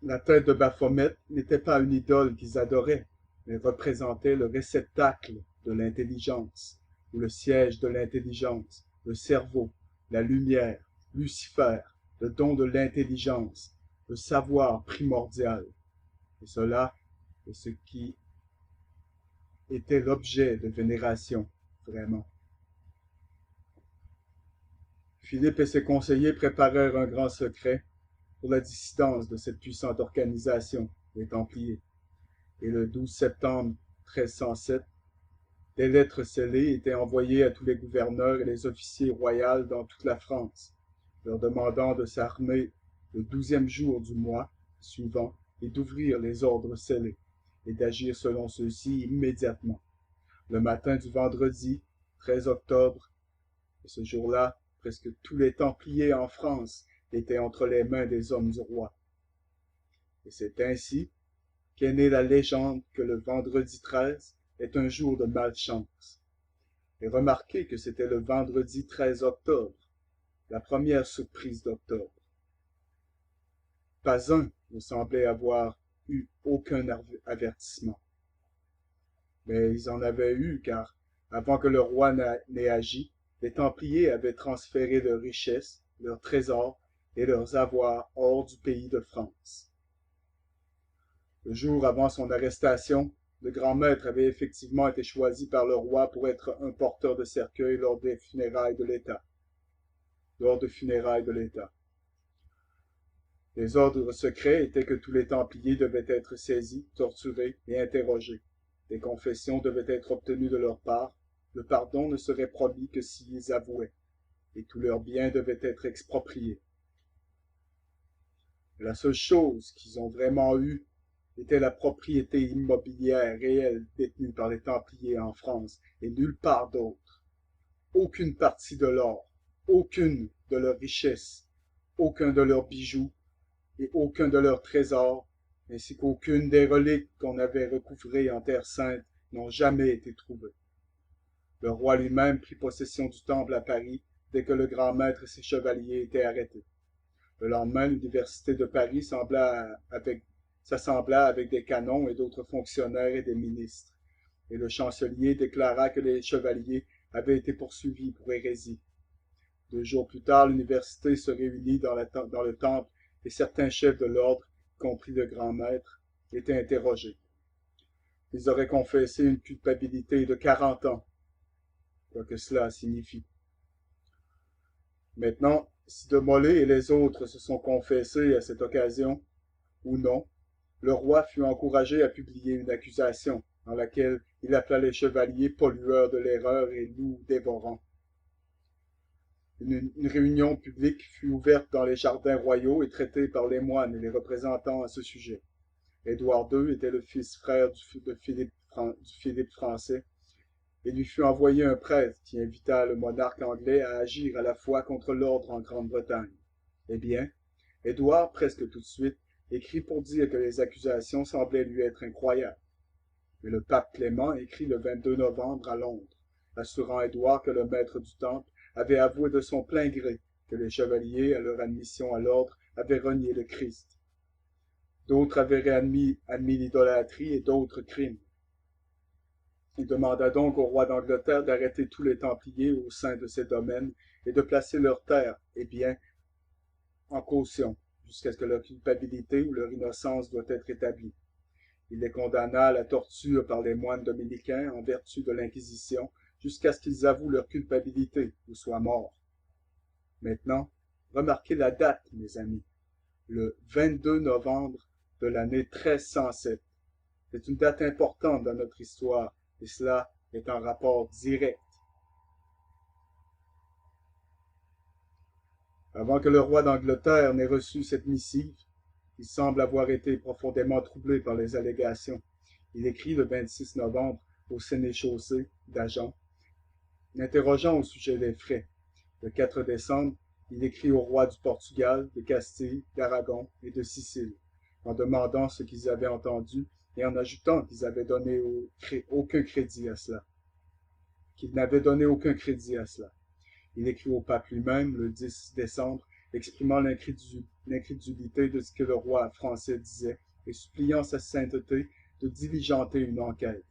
La tête de Baphomet n'était pas une idole qu'ils adoraient, mais représentait le réceptacle de l'intelligence, ou le siège de l'intelligence, le cerveau, la lumière, Lucifer, le don de l'intelligence, le savoir primordial. Et cela est ce qui était l'objet de vénération, vraiment. Philippe et ses conseillers préparèrent un grand secret pour la dissidence de cette puissante organisation, les Templiers. Et le 12 septembre 1307, des lettres scellées étaient envoyées à tous les gouverneurs et les officiers royaux dans toute la France, leur demandant de s'armer le 12e jour du mois suivant et d'ouvrir les ordres scellés, et d'agir selon ceux-ci immédiatement. Le matin du vendredi 13 octobre, et ce jour-là, presque tous les Templiers en France étaient entre les mains des hommes du roi. Et c'est ainsi qu'est née la légende que le vendredi 13 est un jour de malchance. Et remarquez que c'était le vendredi 13 octobre, la première surprise d'octobre. Pas un ne semblait avoir eu aucun avertissement. Mais ils en avaient eu car, avant que le roi n'ait agi, les Templiers avaient transféré leurs richesses, leurs trésors et leurs avoirs hors du pays de France. Le jour avant son arrestation, le grand maître avait effectivement été choisi par le roi pour être un porteur de cercueil lors des funérailles de l'État. Les ordres secrets étaient que tous les Templiers devaient être saisis, torturés et interrogés. Des confessions devaient être obtenues de leur part. Le pardon ne serait promis que s'ils avouaient, et tous leurs biens devaient être expropriés. La seule chose qu'ils ont vraiment eue était la propriété immobilière réelle détenue par les Templiers en France et nulle part d'autre. Aucune partie de l'or, aucune de leurs richesses, aucun de leurs bijoux et aucun de leurs trésors, ainsi qu'aucune des reliques qu'on avait recouvrées en Terre Sainte n'ont jamais été trouvées. Le roi lui-même prit possession du temple à Paris dès que le grand maître et ses chevaliers étaient arrêtés. Le lendemain, l'université de Paris s'assembla avec des canons et d'autres fonctionnaires et des ministres, et le chancelier déclara que les chevaliers avaient été poursuivis pour hérésie. 2 jours plus tard, l'université se réunit dans le temple et certains chefs de l'ordre, y compris le grand maître, étaient interrogés. Ils auraient confessé une culpabilité de 40 ans, quoi que cela signifie. Maintenant, si de Molay et les autres se sont confessés à cette occasion, ou non, le roi fut encouragé à publier une accusation dans laquelle il appela les chevaliers pollueurs de l'erreur et loups dévorants. Une réunion publique fut ouverte dans les jardins royaux et traitée par les moines et les représentants à ce sujet. Édouard II était le fils frère de Philippe français, et lui fut envoyé un prêtre qui invita le monarque anglais à agir à la fois contre l'ordre en Grande-Bretagne. Eh bien, Édouard, presque tout de suite, écrit pour dire que les accusations semblaient lui être incroyables. Mais le pape Clément écrit le 22 novembre à Londres, assurant Édouard que le maître du temple avait avoué de son plein gré que les chevaliers, à leur admission à l'ordre, avaient renié le Christ. D'autres avaient admis l'idolâtrie et d'autres crimes. Il demanda donc au roi d'Angleterre d'arrêter tous les Templiers au sein de ses domaines et de placer leurs terres et biens en caution, jusqu'à ce que leur culpabilité ou leur innocence doit être établie. Il les condamna à la torture par les moines dominicains en vertu de l'Inquisition, jusqu'à ce qu'ils avouent leur culpabilité ou soient morts. Maintenant, remarquez la date, mes amis, le 22 novembre de l'année 1307. C'est une date importante dans notre histoire, et cela est en rapport direct. Avant que le roi d'Angleterre n'ait reçu cette missive, il semble avoir été profondément troublé par les allégations. Il écrit le 26 novembre au sénéchaussée d'Agen, l'interrogeant au sujet des frais. Le 4 décembre, il écrit au roi du Portugal, de Castille, d'Aragon et de Sicile, en demandant ce qu'ils avaient entendu et en ajoutant qu'ils avaient donné aucun crédit à cela. Qu'il n'avait donné aucun crédit à cela. Il écrit au pape lui-même le 10 décembre exprimant l'incrédulité de ce que le roi français disait et suppliant sa sainteté de diligenter une enquête.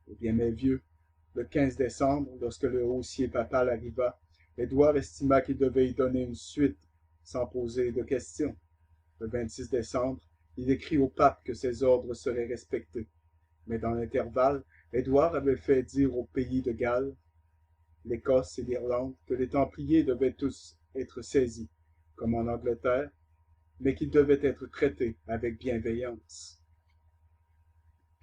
Eh bien, mes vieux, le 15 décembre, lorsque le haussier papal arriva, Édouard estima qu'il devait y donner une suite sans poser de questions. Le 26 décembre, il écrit au pape que ses ordres seraient respectés. Mais dans l'intervalle, Édouard avait fait dire aux pays de Galles, l'Écosse et l'Irlande que les Templiers devaient tous être saisis, comme en Angleterre, mais qu'ils devaient être traités avec bienveillance.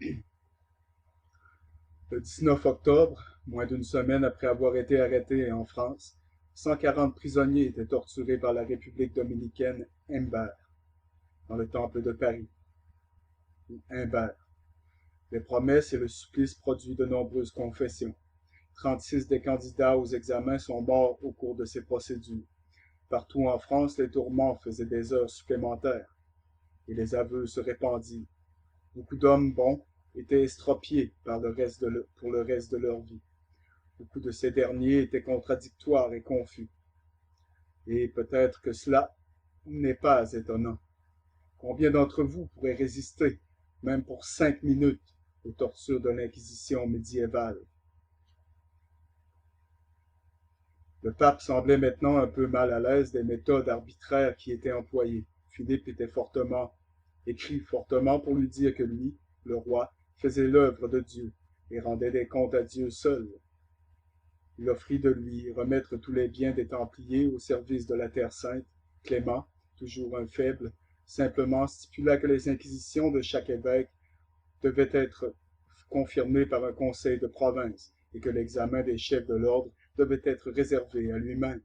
Le 19 octobre, moins d'une semaine après avoir été arrêtés en France, 140 prisonniers étaient torturés par la République dominicaine Humbert, dans le temple de Paris. Humbert. Les promesses et le supplice produisent de nombreuses confessions. 36 des candidats aux examens sont morts au cours de ces procédures. Partout en France, les tourments faisaient des heures supplémentaires, et les aveux se répandirent. Beaucoup d'hommes bons étaient estropiés pour le reste de leur vie. Beaucoup de ces derniers étaient contradictoires et confus. Et peut-être que cela n'est pas étonnant. Combien d'entre vous pourraient résister, même pour 5 minutes, aux tortures de l'Inquisition médiévale? Le pape semblait maintenant un peu mal à l'aise des méthodes arbitraires qui étaient employées. Philippe écrit fortement pour lui dire que lui, le roi, faisait l'œuvre de Dieu et rendait des comptes à Dieu seul. Il offrit de lui remettre tous les biens des Templiers au service de la Terre Sainte. Clément, toujours un faible, simplement stipula que les inquisitions de chaque évêque devaient être confirmées par un conseil de province et que l'examen des chefs de l'ordre devait être réservé à lui-même.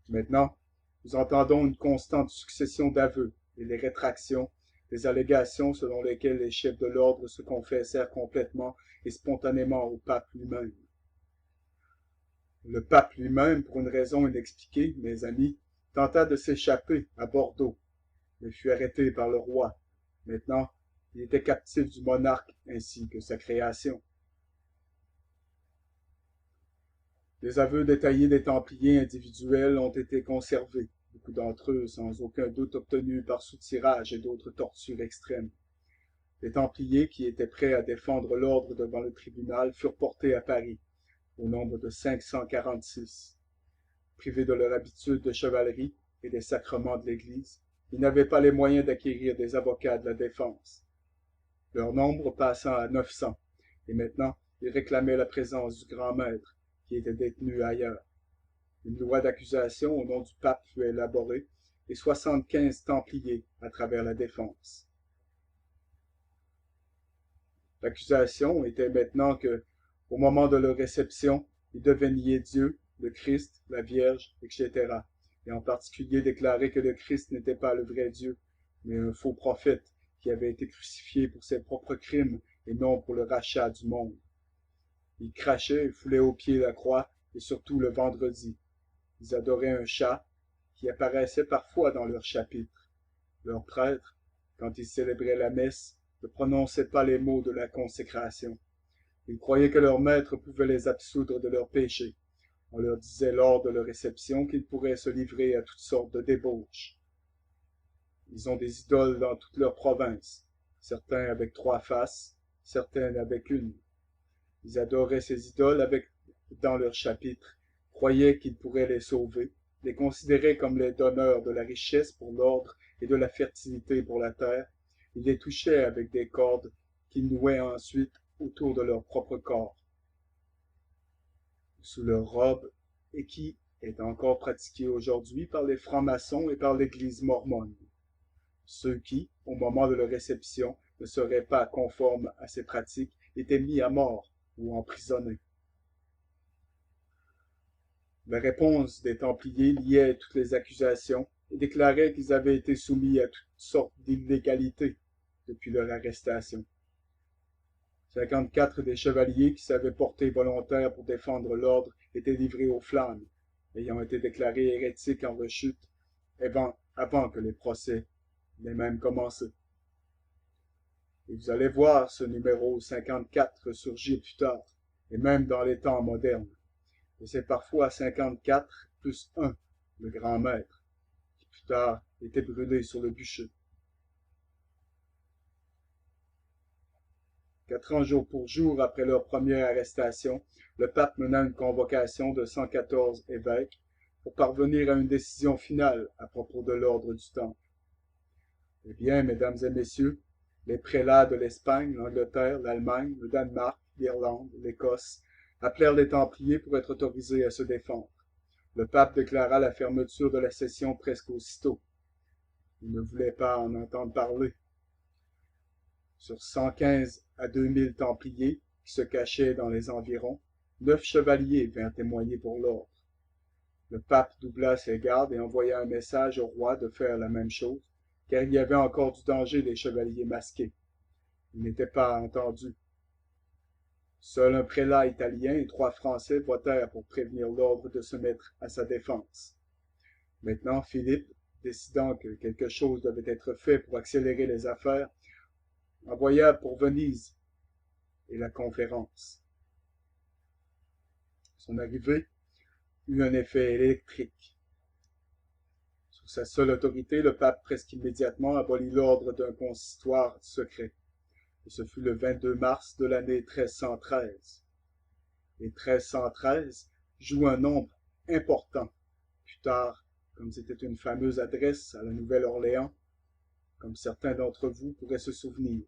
Maintenant, nous entendons une constante succession d'aveux et les rétractions, des allégations selon lesquelles les chefs de l'ordre se confessèrent complètement et spontanément au pape lui-même. Le pape lui-même, pour une raison inexpliquée, mes amis, tenta de s'échapper à Bordeaux, mais fut arrêté par le roi. Maintenant, il était captif du monarque ainsi que sa création. Les aveux détaillés des Templiers individuels ont été conservés, beaucoup d'entre eux sans aucun doute obtenus par soutirage et d'autres tortures extrêmes. Les Templiers qui étaient prêts à défendre l'ordre devant le tribunal furent portés à Paris, au nombre de 546. Privés de leur habitude de chevalerie et des sacrements de l'Église, ils n'avaient pas les moyens d'acquérir des avocats de la défense. Leur nombre passant à 900, et maintenant ils réclamaient la présence du grand maître, qui était détenu ailleurs. Une loi d'accusation au nom du pape fut élaborée, et 75 Templiers à travers la défense. L'accusation était maintenant que, au moment de leur réception, ils devaient nier Dieu, le Christ, la Vierge, etc., et en particulier déclarer que le Christ n'était pas le vrai Dieu, mais un faux prophète qui avait été crucifié pour ses propres crimes et non pour le rachat du monde. Ils crachaient et foulaient aux pieds la croix, et surtout le vendredi. Ils adoraient un chat qui apparaissait parfois dans leur chapitre. Leur prêtre, quand ils célébraient la messe, ne prononçait pas les mots de la consécration. Ils croyaient que leur maître pouvait les absoudre de leurs péchés. On leur disait lors de leur réception qu'ils pourraient se livrer à toutes sortes de débauches. Ils ont des idoles dans toute leur province, certains avec 3 faces, certains avec une. Ils adoraient ces idoles dans leur chapitre, croyaient qu'ils pourraient les sauver, les considéraient comme les donneurs de la richesse pour l'ordre et de la fertilité pour la terre. Ils les touchaient avec des cordes qu'ils nouaient ensuite autour de leur propre corps, sous leur robe, et qui est encore pratiquée aujourd'hui par les francs-maçons et par l'Église mormone. Ceux qui, au moment de leur réception, ne seraient pas conformes à ces pratiques étaient mis à mort ou emprisonnés. La réponse des Templiers niait toutes les accusations et déclarait qu'ils avaient été soumis à toutes sortes d'illégalités depuis leur arrestation. 54 des chevaliers qui s'avaient portés volontaires pour défendre l'ordre étaient livrés aux flammes, ayant été déclarés hérétiques en rechute avant que les procès n'aient même commencé. Et vous allez voir ce numéro 54 surgir plus tard, et même dans les temps modernes. Et c'est parfois 54 plus 1, le grand maître. plus tard étaient brûlés sur le bûcher. 4 ans jour pour jour après leur première arrestation, le pape mena une convocation de 114 évêques pour parvenir à une décision finale à propos de l'ordre du Temple. Eh bien, mesdames et messieurs, les prélats de l'Espagne, l'Angleterre, l'Allemagne, le Danemark, l'Irlande, l'Écosse appelèrent les Templiers pour être autorisés à se défendre. Le pape déclara la fermeture de la session presque aussitôt. Il ne voulait pas en entendre parler. Sur 115 à 2000 Templiers qui se cachaient dans les environs, 9 chevaliers vinrent témoigner pour l'ordre. Le pape doubla ses gardes et envoya un message au roi de faire la même chose, car il y avait encore du danger des chevaliers masqués. Ils n'étaient pas entendus. Seul un prélat italien et 3 Français votèrent pour prévenir l'ordre de se mettre à sa défense. Maintenant, Philippe, décidant que quelque chose devait être fait pour accélérer les affaires, envoya pour Venise et la conférence. Son arrivée eut un effet électrique. Sous sa seule autorité, le pape presque immédiatement abolit l'ordre d'un consistoire secret. Et ce fut le 22 mars de l'année 1313. Et 1313 joue un nombre important. Plus tard, comme c'était une fameuse adresse à la Nouvelle-Orléans, comme certains d'entre vous pourraient se souvenir.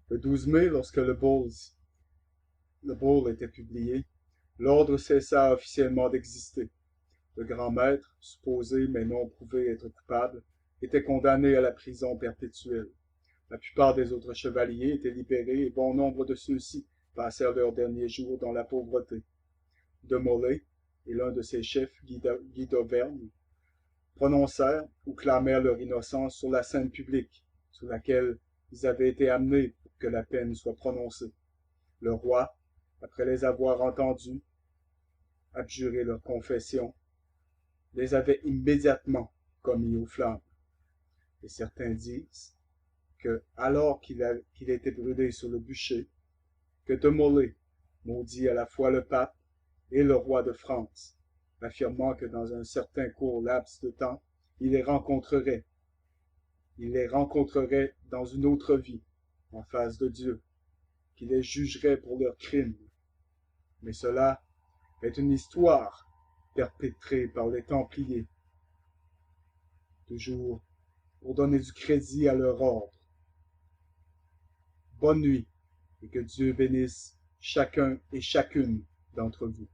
Le 12 mai, lorsque le bull était publié, l'ordre cessa officiellement d'exister. Le grand maître, supposé mais non prouvé être coupable, était condamné à la prison perpétuelle. La plupart des autres chevaliers étaient libérés et bon nombre de ceux-ci passèrent leurs derniers jours dans la pauvreté. De Molay et l'un de ses chefs, Guy d'Auvergne, prononcèrent ou clamèrent leur innocence sur la scène publique, sur laquelle ils avaient été amenés pour que la peine soit prononcée. Le roi, après les avoir entendus abjurer leur confession, les avait immédiatement commis aux flammes. Et certains disent que, alors qu'il était brûlé sur le bûcher, que De Molay maudit à la fois le pape et le roi de France, affirmant que dans un certain court laps de temps, il les rencontrerait dans une autre vie, en face de Dieu, qui les jugerait pour leurs crimes. Mais cela est une histoire perpétrée par les Templiers, toujours pour donner du crédit à leur ordre. Bonne nuit et que Dieu bénisse chacun et chacune d'entre vous.